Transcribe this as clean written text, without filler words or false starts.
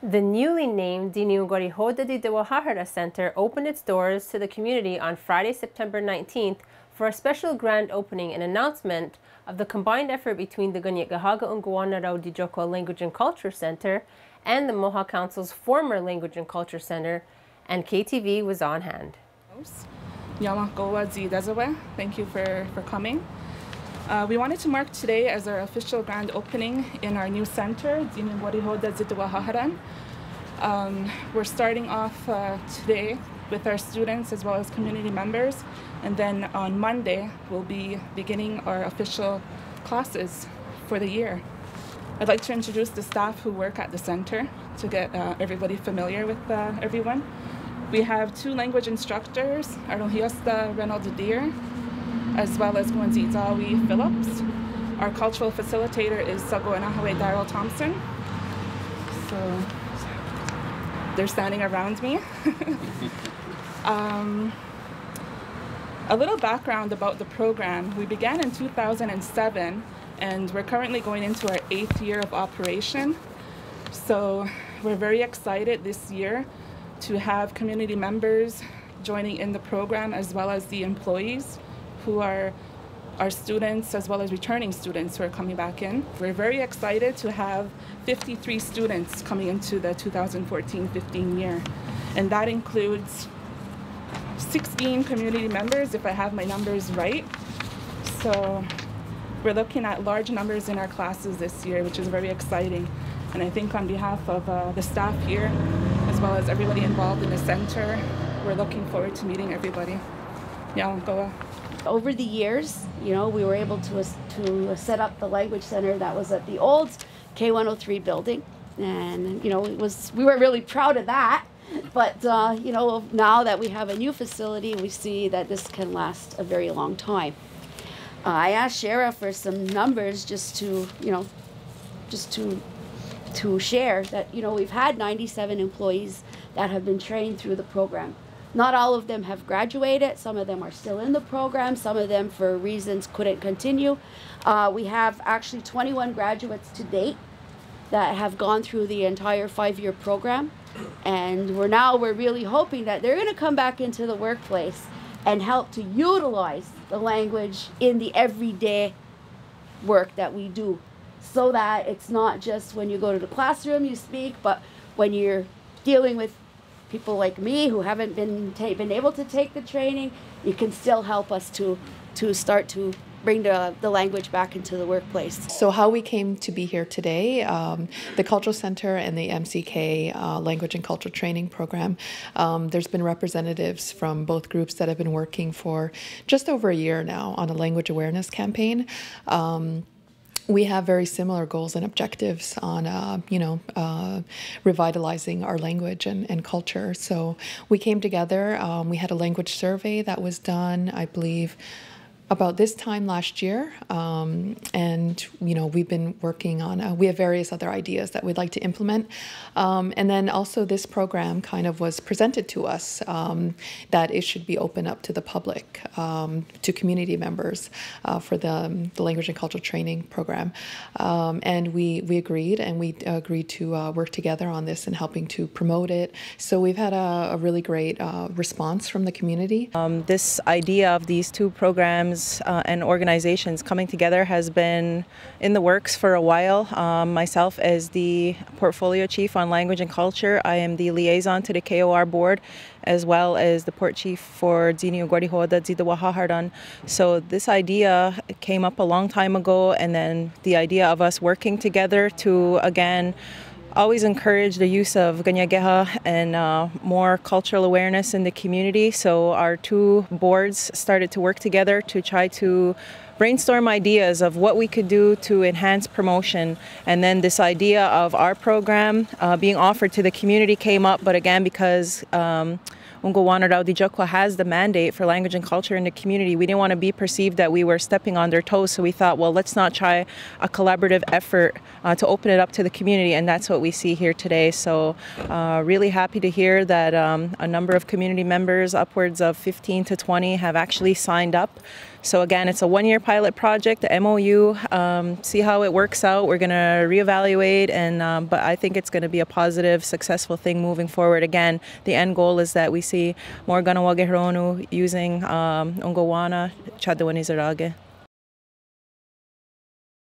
The newly named Tsi Niionkwarihò Tsitewaháhara'n Center opened its doors to the community on Friday, September 19th for a special grand opening and announcement of the combined effort between the Kanien'kehá Onkwawén Raotitióhkwa Language and Culture Center and the Mohawk Council's former Language and Culture Center, and KTV was on hand. Thank you for coming. We wanted to mark today as our official grand opening in our new center, Tsi Niionkwarihò Tsitewaháhara'n. We're starting off today with our students as well as community members, and then on Monday we'll be beginning our official classes for the year. I'd like to introduce the staff who work at the center to get everybody familiar with everyone. We have 2 language instructors, Raotitióhkwa, as well as Phillips. Our cultural facilitator is Daryl Thompson. So they're standing around me. A little background about the program. We began in 2007 and we're currently going into our 8th year of operation. So we're very excited this year to have community members joining in the program as well as the employees who are our students as well as returning students who are coming back in. We're very excited to have 53 students coming into the 2014-15 year. And that includes 16 community members, if I have my numbers right. So we're looking at large numbers in our classes this year, which is very exciting. And I think on behalf of the staff here, as well as everybody involved in the center, we're looking forward to meeting everybody. Over the years, we were able to set up the language center that was at the old K103 building, and we were really proud of that. But now that we have a new facility, we see that this can last a very long time. I asked Shara for some numbers just to share that we've had 97 employees that have been trained through the program. Not all of them have graduated. Some of them are still in the program. Some of them, for reasons, couldn't continue. We have actually 21 graduates to date that have gone through the entire 5-year program. And we're really hoping that they're going to come back into the workplace and help to utilize the language in the everyday work that we do, so that it's not just when you go to the classroom you speak, but when you're dealing with people like me who haven't been able to take the training, you can still help us to start to bring the language back into the workplace. So how we came to be here today, the Cultural Center and the MCK Language and Culture Training Program, there's been representatives from both groups that have been working for just over a year now on a language awareness campaign. We have very similar goals and objectives on, revitalizing our language and culture. So we came together. We had a language survey that was done, I believe, about this time last year, and we've been working on, we have various other ideas that we'd like to implement, and then also this program kind of was presented to us that it should be open up to the public, to community members for the language and cultural training program, and we agreed, and we agreed to work together on this and helping to promote it. So we've had a really great response from the community. This idea of these 2 programs and organizations coming together has been in the works for a while. Myself as the portfolio chief on language and culture, I am the liaison to the KOR board, as well as the port chief for Tsi Niionkwarihò Tsitewaháhara'n. So this idea came up a long time ago, and then the idea of us working together to, again, always encourage the use of Kanien'kehá and more cultural awareness in the community. So our 2 boards started to work together to try to brainstorm ideas of what we could do to enhance promotion. And then this idea of our program being offered to the community came up, but again, because Onkwawén Raotitióhkwa has the mandate for language and culture in the community, we didn't want to be perceived that we were stepping on their toes, so we thought, well, let's not try a collaborative effort to open it up to the community, and that's what we see here today. So really happy to hear that a number of community members, upwards of 15 to 20, have actually signed up So again, it's a one-year pilot project, the MOU, see how it works out. We're going to reevaluate, and but I think it's going to be a positive, successful thing moving forward. Again, the end goal is that we see more Kanien'kehá using Onkwawén, Tsitewaháhara'n Center.